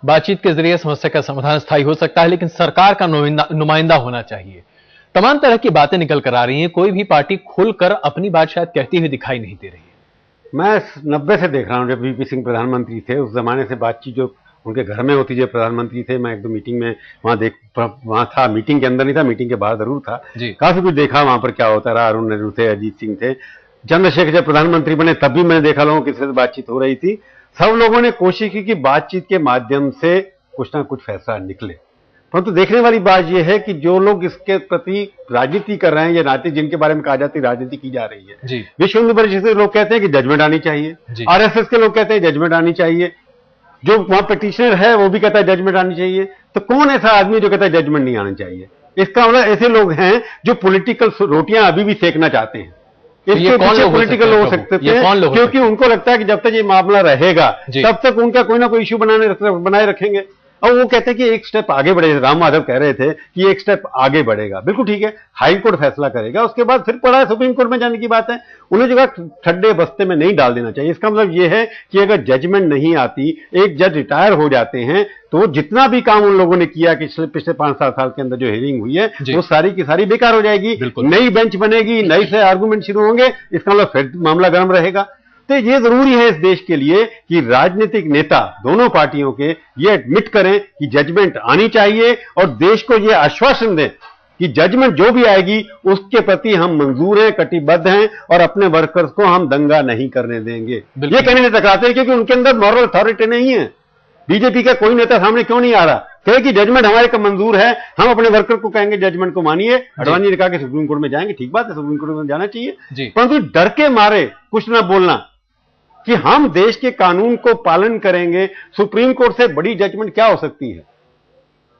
बातचीत के जरिए समस्या का समाधान स्थायी हो सकता है, लेकिन सरकार का नुमाइंदा होना चाहिए। तमाम तरह की बातें निकल कर आ रही हैं, कोई भी पार्टी खुलकर अपनी बात शायद कहती हुई दिखाई नहीं दे रही है। मैं 90 से देख रहा हूं, जब वीपी सिंह प्रधानमंत्री थे उस जमाने से बातचीत जो उनके घर में होती, जब प्रधानमंत्री थे, मैं एक दो मीटिंग में वहां था, मीटिंग के अंदर नहीं था, मीटिंग के बाहर जरूर था, काफी कुछ देखा वहां पर क्या होता रहा। अरुण नेहरू थे, अजीत सिंह थे, चंद्रशेखर जब प्रधानमंत्री बने तब भी मैंने देखा लोगों किसी से बातचीत हो रही थी। सब लोगों ने कोशिश की कि बातचीत के माध्यम से कुछ ना कुछ फैसला निकले। परंतु देखने वाली बात यह है कि जो लोग इसके प्रति राजनीति कर रहे हैं, या राजनीति जिनके बारे में कहा जाती है राजनीति की जा रही है, विश्व हिंदू परिषद के लोग कहते हैं कि जजमेंट आनी चाहिए, आरएसएस के लोग कहते हैं जजमेंट आनी चाहिए, जो वहां पिटिशनर है वो भी कहता है जजमेंट आनी चाहिए। तो कौन ऐसा आदमी जो कहता है जजमेंट नहीं आना चाहिए? इसका मतलब ऐसे लोग हैं जो पॉलिटिकल रोटियां अभी भी सेकना चाहते हैं। इसके पीछे पॉलिटिकल हो सकते थे, क्योंकि उनको लगता है कि जब तक ये मामला रहेगा तब तक उनका कोई ना कोई इश्यू बनाए रखेंगे। और वो कहते हैं कि एक स्टेप आगे बढ़े, राम माधव कह रहे थे कि एक स्टेप आगे बढ़ेगा। बिल्कुल ठीक है, हाई कोर्ट फैसला करेगा, उसके बाद फिर पड़ा है सुप्रीम कोर्ट में जाने की बात है। उन्हें जगह ठड्डे बस्ते में नहीं डाल देना चाहिए। इसका मतलब ये है कि अगर जजमेंट नहीं आती, एक जज रिटायर हो जाते हैं, तो जितना भी काम उन लोगों ने किया कि पिछले 5-7 साल के अंदर जो हियरिंग हुई है वो सारी की सारी बेकार हो जाएगी। नई बेंच बनेगी, नई से आर्गूमेंट शुरू होंगे, इसका मतलब फिर मामला गर्म रहेगा। तो ये जरूरी है इस देश के लिए कि राजनीतिक नेता दोनों पार्टियों के ये एडमिट करें कि जजमेंट आनी चाहिए, और देश को ये आश्वासन दें कि जजमेंट जो भी आएगी उसके प्रति हम मंजूर हैं, कटिबद्ध हैं, और अपने वर्कर्स को हम दंगा नहीं करने देंगे। ये कहने से टकराते हैं क्योंकि उनके अंदर मॉरल अथॉरिटी नहीं है। बीजेपी का कोई नेता सामने क्यों नहीं आ रहा, कहे कि जजमेंट हमारे का मंजूर है, हम अपने वर्कर को कहेंगे जजमेंट को मानिए। अडवाणी ने कहा कि सुप्रीम कोर्ट में जाएंगे, ठीक बात है, सुप्रीम कोर्ट में जाना चाहिए, परंतु डर के मारे कुछ ना बोलना कि हम देश के कानून को पालन करेंगे, सुप्रीम कोर्ट से बड़ी जजमेंट क्या हो सकती है।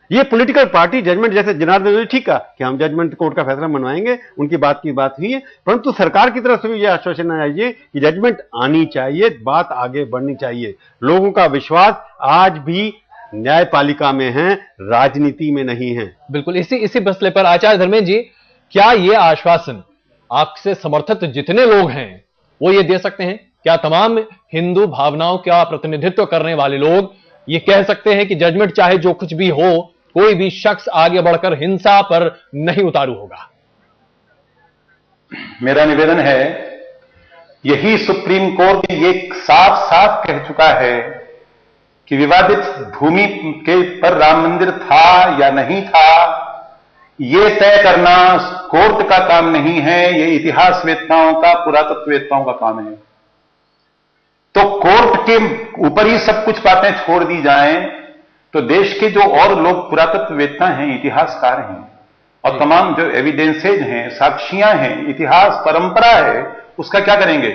ये पॉलिटिकल पार्टी जजमेंट, जैसे जनार्दन ने ठीक कहा कि हम जजमेंट कोर्ट का फैसला मनवाएंगे, उनकी बात की बात हुई है, परंतु सरकार की तरफ से भी यह आश्वासन आना चाहिए कि जजमेंट आनी चाहिए, बात आगे बढ़नी चाहिए। लोगों का विश्वास आज भी न्यायपालिका में है, राजनीति में नहीं है। बिल्कुल, इसी मसले पर आचार्य धर्मेंद्र जी, क्या यह आश्वासन आपसे समर्थित जितने लोग हैं वो ये दे सकते हैं? क्या तमाम हिंदू भावनाओं का प्रतिनिधित्व करने वाले लोग ये कह सकते हैं कि जजमेंट चाहे जो कुछ भी हो, कोई भी शख्स आगे बढ़कर हिंसा पर नहीं उतारू होगा? मेरा निवेदन है, यही सुप्रीम कोर्ट ये साफ साफ कह चुका है कि विवादित भूमि के पर राम मंदिर था या नहीं था, यह तय करना कोर्ट का काम नहीं है, यह इतिहासवेत्ताओं का, पुरातत्ववेत्ताओं का काम है। तो कोर्ट के ऊपर ही सब कुछ बातें छोड़ दी जाएं, तो देश के जो और लोग पुरातत्ववेत्ता हैं, इतिहासकार हैं, और तमाम जो एविडेंसेज हैं, साक्षियां हैं, इतिहास परंपरा है, उसका क्या करेंगे?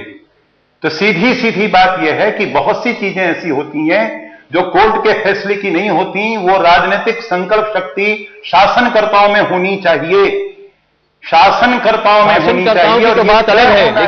तो सीधी सीधी बात यह है कि बहुत सी चीजें ऐसी होती हैं जो कोर्ट के फैसले की नहीं होती, वो राजनीतिक संकल्प शक्ति शासनकर्ताओं में होनी चाहिए, शासनकर्ताओं में होनी चाहिए। और बात अलग है।